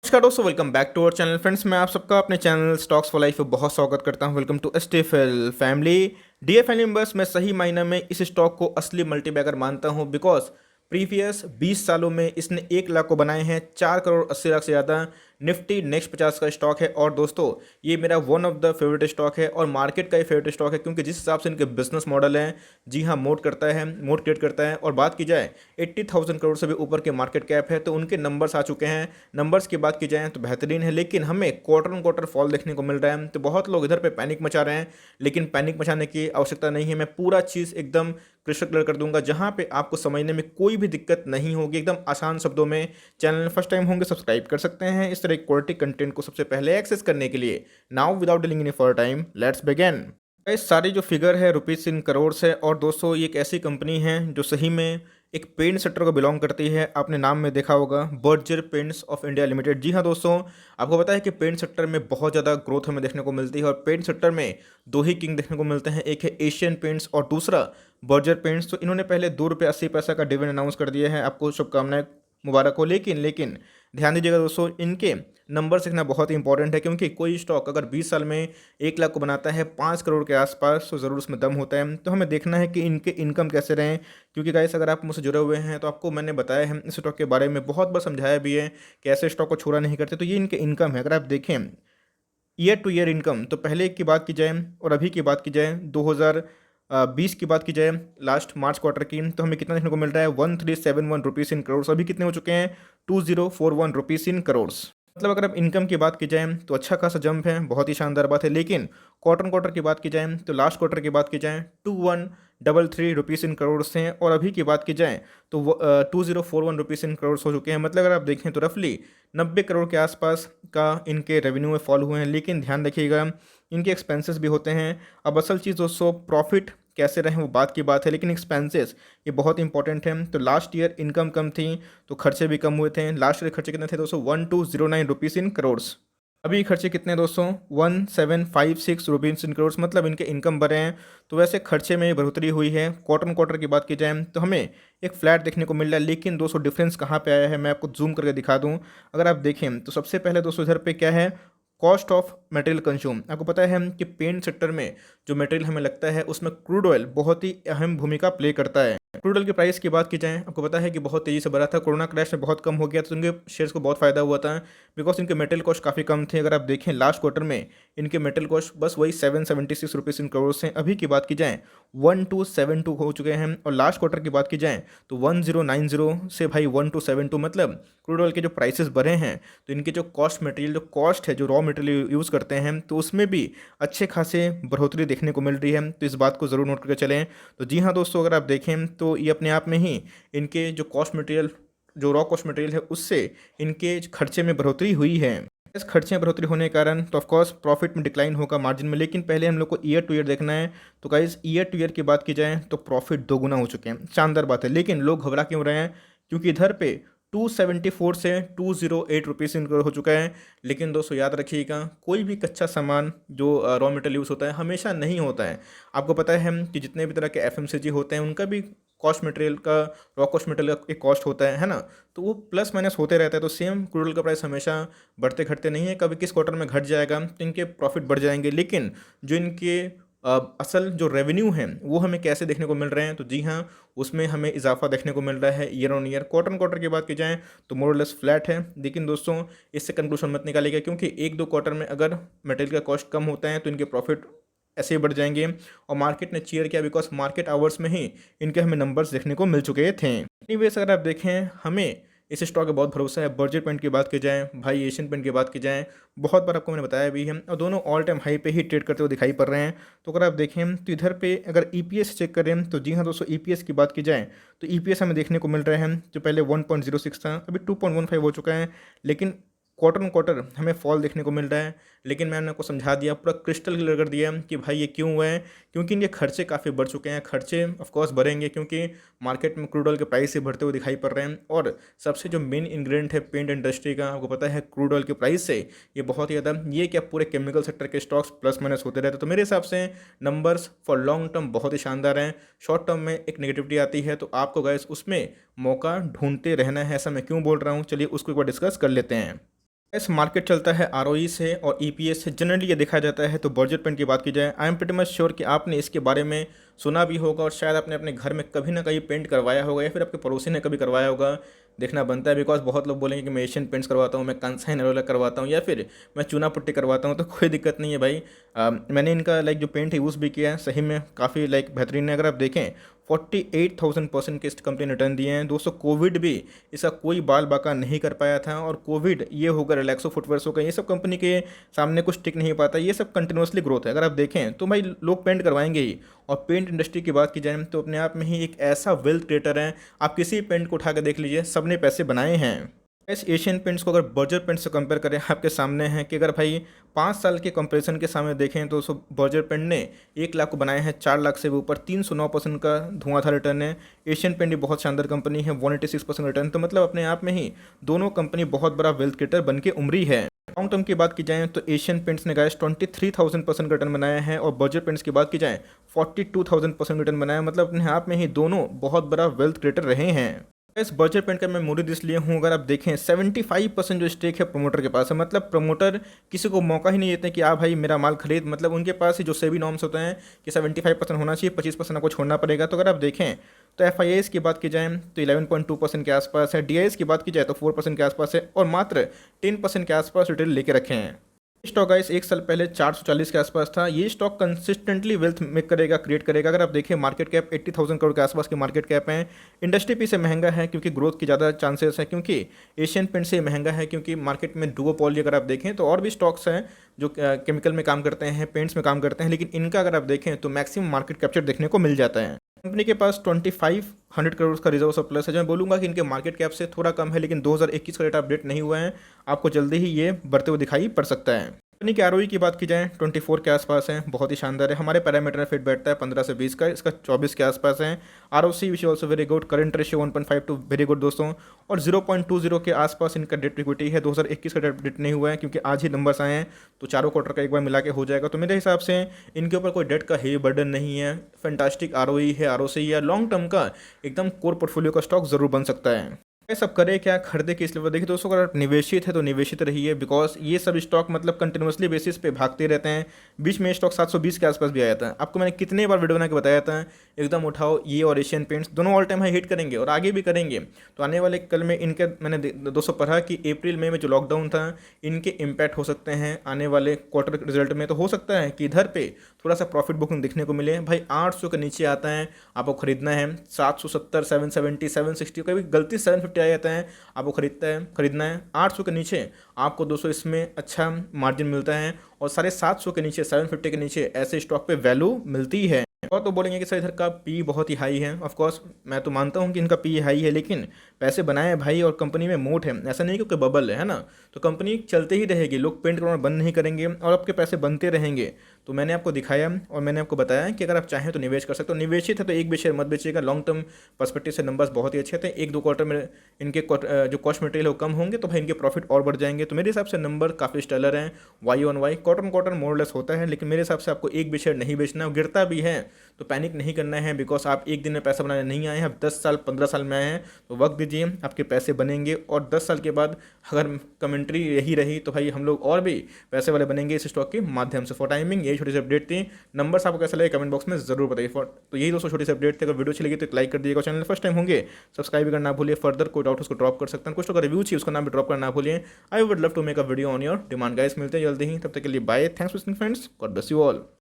नमस्कार दोस्तों, welcome back to our channel. Friends, मैं आप सबका अपने चैनल स्टॉक्स फॉर लाइफ में बहुत स्वागत करता हूं। Welcome to STFL family. Dear family members, मैं सही मायने में इस स्टॉक को असली मल्टीबैगर मानता हूं बिकॉज प्रीवियस 20 सालों में इसने 1 लाख को बनाए हैं, 4 करोड़ 80 लाख से ज़्यादा। निफ्टी नेक्स्ट 50 का स्टॉक है और दोस्तों ये मेरा one of the favourite stock है और मार्केट का ही फेवरेट स्टॉक है क्योंकि जिस हिसाब से इनके बिजनेस मॉडल है, जी हाँ, मोड क्रिएट करता है। और बात की जाए 80,000 करोड़ से भी ऊपर के मार्केट कैप है, तो उनके नंबर्स आ चुके हैं। नंबर्स की बात की जाए तो बेहतरीन है, लेकिन हमें क्वार्टर ऑन क्वार्टर फॉल देखने को मिल रहा है। तो बहुत लोग इधर पे पैनिक मचा रहे हैं, लेकिन पैनिक मचाने की आवश्यकता नहीं है। मैं पूरा चीज़ एकदम क्रिस्टल क्लियर कर दूंगा, जहां पे आपको समझने में कोई भी दिक्कत नहीं होगी, एकदम आसान शब्दों में। चैनल में फर्स्ट टाइम होंगे, सब्सक्राइब कर सकते हैं इस तरह की क्वालिटी कंटेंट को सबसे पहले एक्सेस करने के लिए। Now without dealing any for time, let's begin. इस सारी जो फिगर है रुपीज़ इन करोड़ है और दोस्तों ये एक ऐसी कंपनी है जो सही में एक पेंट सेक्टर को बिलोंग करती है। आपने नाम में देखा होगा, Berger paints of India limited. जी हाँ दोस्तों, आपको पता है कि पेंट सेक्टर में बहुत ज़्यादा ग्रोथ हमें देखने को मिलती है और पेंट सेक्टर में दो ही किंग देखने को मिलते हैं, एक है एशियन पेंट्स और दूसरा बर्जर पेंट्स। तो इन्होंने पहले ₹2.80 का डिविडेंड अनाउंस कर दिया है। आपको शुभकामनाएं, मुबारक हो। लेकिन ध्यान दीजिएगा दोस्तों, इनके नंबर सीखना बहुत ही इंपॉर्टेंट है क्योंकि कोई स्टॉक अगर 20 साल में 1 लाख को बनाता है 5 करोड़ के आसपास, तो ज़रूर उसमें दम होता है। तो हमें देखना है कि इनके इनकम कैसे रहें, क्योंकि गाइस अगर आप मुझसे जुड़े हुए हैं तो आपको मैंने बताया है इस स्टॉक के बारे में, बहुत बार समझाया भी है कि ऐसे स्टॉक को छोड़ा नहीं करते। तो ये इनके इनकम है। अगर आप देखें ईयर टू ईयर इनकम, तो पहले की बात की जाए और अभी की बात की जाए, 2020 की बात की जाए लास्ट मार्च क्वार्टर की, तो हमें कितना देखने को मिल रहा है, 1371 रुपीज़ इन करोड़। अभी कितने हो चुके हैं, 2041 रुपीज़ इन करोड़। मतलब अगर अब इनकम की बात की जाए तो अच्छा खासा जंप है, बहुत ही शानदार बात है। लेकिन क्वार्टर क्वार्टर की बात की जाए तो लास्ट क्वार्टर की बात की जाए 2133 रुपीज़ इन करोड़ से, और अभी की बात की जाए तो 2041 रुपीज़ इन करोड़ हो चुके हैं। मतलब अगर आप देखें तो रफली 90 करोड़ के आसपास का इनके रेवेन्यू में फॉल हुए हैं। लेकिन ध्यान रखिएगा, इनके एक्सपेंसेस भी होते हैं। अब असल चीज़ दोस्तों, प्रॉफिट कैसे रहे वो बात की बात है, लेकिन एक्सपेंसेस ये बहुत इंपॉर्टेंट है। तो लास्ट ईयर इनकम कम थी तो खर्चे भी कम हुए थे। लास्ट ईयर खर्चे कितने थे दोस्तों, 1209 रुपीज़ इन करोड़। अभी खर्चे कितने दोस्तों, 1756 रुपीज़ इन करोड़। मतलब इनके इनकम बढ़े हैं तो वैसे खर्चे में बढ़ोतरी हुई है। क्वार्टर क्वार्टर की बात की जाए तो हमें एक फ्लैट देखने को मिल रहा है। लेकिन दोस्तों डिफरेंस कहाँ पे आया है, मैं आपको जूम करके दिखा दूँ। अगर आप देखें तो सबसे पहले दोस्तों इधर पे क्या है, कॉस्ट ऑफ मटेरियल कंज्यूम। आपको पता है कि पेंट सेक्टर में जो मटेरियल हमें लगता है उसमें क्रूड ऑयल बहुत ही अहम भूमिका प्ले करता है। क्रूड ऑयल की प्राइस की बात की जाए, आपको पता है कि बहुत तेज़ी से बढ़ा था, कोरोना क्रैश में बहुत कम हो गया, तो इनके शेयर्स को बहुत फायदा हुआ था बिकॉज इनके मेटल कॉस्ट काफ़ी कम थे। अगर आप देखें लास्ट क्वार्टर में इनके मेटल कॉस्ट बस वही 776 रुपीज़ इन करोड़ से। अभी की बात की जाए 1272 हो चुके हैं, और लास्ट क्वार्टर की बात की जाए तो 1090 से भाई 1272। मतलब क्रूड ऑयल के जो प्राइसेस बढ़े हैं तो इनके जो कॉस्ट मटेरियल, जो कॉस्ट है, जो रॉ मटेरियल यूज़ करते हैं, तो उसमें भी अच्छे खासे बढ़ोतरी देखने को मिल रही है। तो इस बात को ज़रूर नोट करके चलें। तो जी हाँ दोस्तों, अगर आप देखें तो ये अपने आप में ही इनके जो कॉस्ट मटेरियल, जो रॉ कॉस्ट मटेरियल है, उससे इनके खर्चे में बढ़ोतरी हुई है। इस खर्चे में बढ़ोतरी होने के कारण तो ऑफकोर्स प्रॉफिट में डिक्लाइन होगा, मार्जिन में। लेकिन पहले हम लोग को ईयर टू ईयर देखना है। तो गाइस ईयर टू ईयर की बात की जाए तो प्रॉफिट दोगुना हो चुके हैं, शानदार बात है। लेकिन लोग घबरा क्यों रहे हैं, क्योंकि इधर पे 274 से 208 रुपीज़ इनका हो चुका है। लेकिन दोस्तों याद रखिएगा, कोई भी कच्चा सामान जो रॉ मटेरियल यूज़ होता है हमेशा नहीं होता है। आपको पता है कि जितने भी तरह के एफएमसीजी होते हैं उनका भी कॉस्ट मटेरियल का, रॉ कॉस्ट मटेरियल का एक कॉस्ट होता है ना, तो वो प्लस माइनस होते रहता है। तो सेम क्रूड ऑयल का प्राइस हमेशा बढ़ते घटते नहीं है, कभी किस क्वार्टर में घट जाएगा तो इनके प्रॉफिट बढ़ जाएंगे। लेकिन जो इनके असल जो रेवेन्यू हैं वो हमें कैसे देखने को मिल रहे हैं, तो जी हाँ, उसमें हमें इजाफा देखने को मिल रहा है ईयर ऑन ईयर। क्वार्टर की बात की जाए तो मोर लेस फ्लैट है। लेकिन दोस्तों इससे कंक्लूजन मत निकालिएगा, क्योंकि एक दो क्वार्टर में अगर मटेरियल का कॉस्ट कम होता है तो इनके प्रॉफिट ऐसे ही बढ़ जाएंगे। और मार्केट ने चीयर किया बिकॉज मार्केट आवर्स में ही इनके हमें नंबर्स देखने को मिल चुके थे। एनीवेज अगर आप देखें, हमें इस स्टॉक का बहुत भरोसा है। बर्जर पेंट की बात की जाए, भाई एशियन पेंट की बात की जाए, बहुत बार आपको मैंने बताया भी है, और दोनों ऑल टाइम हाई पे ही ट्रेड करते हुए दिखाई पड़ रहे हैं। तो अगर आप देखें तो इधर पे अगर ईपीएस चेक करें तो जी हाँ दोस्तों, ईपीएस की बात की जाए तो ईपीएस हमें देखने को मिल रहे हैं, जो पहले 1.06 था, अभी 2.15 हो चुका है। लेकिन क्वार्टर ऑन क्वार्टर हमें फॉल देखने को मिल रहा है। लेकिन मैंने आपको समझा दिया, पूरा क्रिस्टल क्लियर कर दिया कि भाई ये क्यों हुआ है, क्योंकि इनके खर्चे काफ़ी बढ़ चुके हैं। खर्चे ऑफकोर्स बढ़ेंगे क्योंकि मार्केट में क्रूड ऑयल के प्राइस से बढ़ते हुए दिखाई पड़ रहे हैं। और सबसे जो मेन इंग्रेडिएंट है पेंट इंडस्ट्री का, आपको पता है क्रूड ऑयल के प्राइस से ये बहुत ही ज़्यादा, ये क्या पूरे केमिकल सेक्टर के स्टॉक्स प्लस माइनस होते रहते हैं। तो मेरे हिसाब से नंबर्स फॉर लॉन्ग टर्म बहुत ही शानदार हैं। शॉर्ट टर्म में एक नेगेटिविटी आती है, तो आपको गाइस उसमें मौका ढूंढते रहना है। ऐसा मैं क्यों बोल रहा हूँ, चलिए उसको एक बार डिस्कस कर लेते हैं। इस मार्केट चलता है आरओई से और ईपीएस से। जनरली ये देखा जाता है। तो बर्जर पेंट की बात की जाए, I am pretty much sure कि आपने इसके बारे में सुना भी होगा और शायद आपने अपने घर में कभी ना कभी पेंट करवाया होगा या फिर आपके पड़ोसी ने कभी करवाया होगा। देखना बनता है, बिकॉज बहुत लोग बोलेंगे कि मैं एशियन पेंट्स करवाता हूँ, मैं कंसाइन वाला करवाता हूँ या फिर मैं चूना पुट्टी करवाता हूँ। तो कोई दिक्कत नहीं है भाई। मैंने इनका लाइक जो पेंट है यूज़ भी किया है, सही में काफ़ी लाइक बेहतरीन है। अगर आप देखें 48,000% के इस कंपनी ने रिटर्न दिए हैं दोस्तों। कोविड भी इसका कोई बाल बाका नहीं कर पाया था, और कोविड ये होगा, रिलैक्सो फुटवेयर्स हो गए, ये सब कंपनी के सामने कुछ टिक नहीं पाता। ये सब कंटिन्यूसली ग्रोथ है। अगर आप देखें तो भाई लोग पेंट करवाएंगे ही। और पेंट इंडस्ट्री की बात की जाए तो अपने आप में ही एक ऐसा वेल्थ क्रिएटर है। आप किसी पेंट को उठा कर देख लीजिए, सबने पैसे बनाए हैं। इस एशियन पेंट्स को अगर बर्जर पेंट से कंपेयर करें, आपके सामने है कि अगर भाई 5 साल के कंपैरिजन के सामने देखें तो बर्जर पेंट ने 1 लाख को बनाए हैं 4 लाख से भी ऊपर। 309% का धुआंधार रिटर्न है। एशियन पेंट भी बहुत शानदार कंपनी है, 186% रिटर्न। तो मतलब अपने आप में ही दोनों कंपनी बहुत बड़ा वेल्थ क्रिएटर बन के उमरी है। लॉन्ग टर्म की बात की जाए तो एशियन पेंट्स ने गाइस 23,000% का रिटर्न बनाया है, और बर्जर पेंट्स की बात की जाए 42,000% रिटर्न बनाया। मतलब अपने आप में ही दोनों बहुत बड़ा वेल्थ क्रिएटर रहे हैं। इस बर्जर पेंट का मैं मुरीद इसलिए हूँ, अगर आप देखें 75% जो स्टेक है प्रमोटर के पास है। मतलब प्रमोटर किसी को मौका ही नहीं देते कि आप भाई मेरा माल खरीद। मतलब उनके पास ही जो सेबी नॉर्म्स होते हैं कि 75% होना चाहिए, 25% आपको छोड़ना पड़ेगा। तो अगर आप देखें तो एफ की बात की जाए तो 11.2% के आसपास है। डी की बात की जाए तो 4% के आसपास है, और मात्र 10% के आसपास रिटेल लेके रखे हैं। स्टॉक गाइस 1 साल पहले 440 के आसपास था। ये स्टॉक कंसिस्टेंटली वेल्थ मेक करेगा, क्रिएट करेगा। अगर आप देखें मार्केट कैप 80,000 करोड़ के आसपास की मार्केट कैप है। इंडस्ट्री पी से महंगा है क्योंकि ग्रोथ की ज़्यादा चांसेस है, क्योंकि एशियन पेंट से महंगा है क्योंकि मार्केट में डुओपोली अगर आप देखें तो और भी स्टॉक्स हैं जो केमिकल में काम करते हैं, पेंट्स में काम करते हैं, लेकिन इनका अगर आप देखें तो मैक्सिमम मार्केट कैप्चर देखने को मिल जाता है। कंपनी के पास 2500 करोड़ का रिजर्व सरप्लस है, जो मैं बोलूँगा कि इनके मार्केट कैप से थोड़ा कम है, लेकिन 2021 का डेटा अपडेट नहीं हुआ है। आपको जल्दी ही ये बढ़ते हुए दिखाई पड़ सकता है। कंपनी के आरओई की बात की जाए 24 के आसपास है, बहुत ही शानदार है। हमारे पैरामीटर में फिट बैठता है 15 से 20 का, इसका 24 के आसपास है। ROC which also very good. Current ratio 1.52 very good दोस्तों, और 0.20 के आसपास इनका डेट इक्विटी है। 2021 का डेट अपडेट नहीं हुआ है क्योंकि आज ही नंबर्स आए हैं, तो चारों क्वार्टर का एक बार मिला के हो जाएगा। तो मेरे हिसाब से इनके ऊपर कोई डेट का हेवी बर्डन नहीं है। फैंटास्टिक आरओई है, आरओसी है। लॉन्ग टर्म का एकदम कोर पोर्टफोलियो का स्टॉक जरूर बन सकता है। ये सब करे क्या, खरीदे किस लेवल? देखिए दोस्तों, अगर आप निवेशित है तो निवेशित रहिए, बिकॉज ये सब स्टॉक मतलब कंटिन्यूसली बेसिस पे भागते रहते हैं। बीच में स्टॉक 720 के आसपास भी आया था। आपको मैंने कितने बार वीडियो बना के बताया था, एकदम उठाओ ये और एशियन पेंट्स दोनों ऑल टाइम हाई हिट करेंगे और आगे भी करेंगे। तो आने वाले कल में इनके मैंने दोस्तों पढ़ा कि अप्रैल मई में जो लॉकडाउन था, इनके इम्पैक्ट हो सकते हैं आने वाले क्वार्टर रिजल्ट में। तो हो सकता है कि इधर पे थोड़ा सा प्रॉफिट बुकिंग दिखने को मिले। भाई 800 के नीचे आता है, आपको खरीदना है। 770, 770, 760, कभी गलती 750 आ जाता है, आपको खरीदना है। 800 के नीचे आपको दोस्तों इसमें अच्छा मार्जिन मिलता है, और 750 के नीचे, 750 के नीचे ऐसे स्टॉक पे वैल्यू मिलती है। और तो बोलेंगे कि सर इधर का पी बहुत ही हाई है। ऑफ कोर्स मैं तो मानता हूँ कि इनका पी हाई है, लेकिन पैसे बनाए हैं भाई, और कंपनी में मोट है। ऐसा नहीं क्योंकि बबल है ना, तो कंपनी चलते ही रहेगी। लोग पेंट करना बंद नहीं करेंगे और आपके पैसे बनते रहेंगे। तो मैंने आपको दिखाया और मैंने आपको बताया कि अगर आप चाहें तो निवेश कर सकते हो। निवेशित है तो एक भी शेयर मत बेचिएगा। लॉन्ग टर्म पर्सपेक्टिव से नंबर्स बहुत ही अच्छे थे। 1-2 क्वार्टर में इनके जो कॉस्ट मटेरियल है वो कम होंगे, तो भाई इनके प्रॉफिट और बढ़ जाएंगे। तो मेरे हिसाब से नंबर काफ़ी स्टेलर हैं। वाई ऑन वाई क्वार्टर मोरलेस होता है, लेकिन मेरे हिसाब से आपको एक भी शेयर नहीं बेचना है। गिरता भी है तो पैनिक नहीं करना है, बिकॉज आप एक दिन में पैसा बनाने नहीं आए हैं, आप 10 साल 15 साल में आए हैं। तो वक्त दीजिए, आपके पैसे बनेंगे, और 10 साल के बाद अगर कमेंट्री यही रही तो भाई हम लोग और भी पैसे वाले बनेंगे इस स्टॉक के माध्यम से। फॉर टाइमिंग यही छोटी सी अपडेट थी। नंबर्स आपको कैसा लगे कमेंट बॉक्स में जरूर बताइए। तो यही दोस्तों छोटी सी अपडेट थी। अगर वीडियो अच्छी लगी तो एक लाइक कर दिएगा। चैनल फर्स्ट टाइम होंगे सब्सक्राइब भी करना भूलिए। फर्दर कोई डाउट उसको ड्रॉप कर सकते हैं। कुछ तो रिव्यू चाहिए उसका नाम भी ड्रॉप करना भूलिए। I would love to make a video on your demand guys. मिलते हैं जल्दी ही, तब तक के लिए bye. Thanks for listening friends, God bless you all.